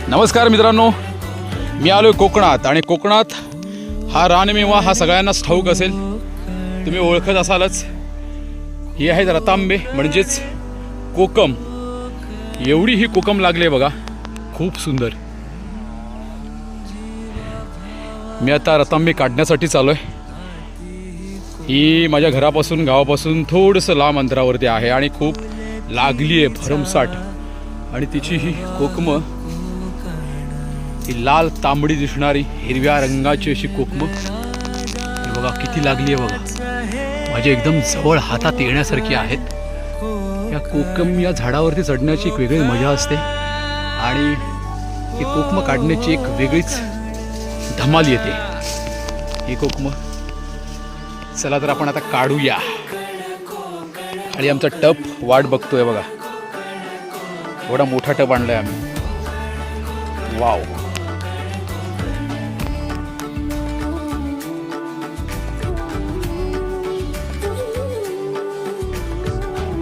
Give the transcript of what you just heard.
नमस्कार मित्रांनो, मी आलोय कोकणात आणि कोकणात हा रानमेवा हा सगळ्यांनाच ठाऊक असेल, तुम्ही ओळखत असालच. ही आहेत रतांबे म्हणजेच कोकम. एवढी ही कोकम लागली बघा, खूप सुंदर. मी आता रतांबे काढण्यासाठी चालू आहे. ही माझ्या घरापासून गावापासून थोडंसं लांब अंतरावरती आहे आणि खूप लागली आहे भरमसाठ. आणि तिची ही कोकम, ही लाल तांबडी दिसणारी हिरव्या रंगाची अशी कोकम हे बघा किती लागली आहे बघा. माझ्या एकदम जवळ हातात येण्यासारखी आहेत. या कोकम या झाडावरती चढण्याची एक वेगळी मजा असते आणि ही कोकम काढण्याची एक वेगळीच धमाल येते. ही कोकम चला तर आपण आता काढूया. आणि आमचा टप वाट बघतोय बघा. एवढा मोठा टप आणलाय आम्ही. वाव.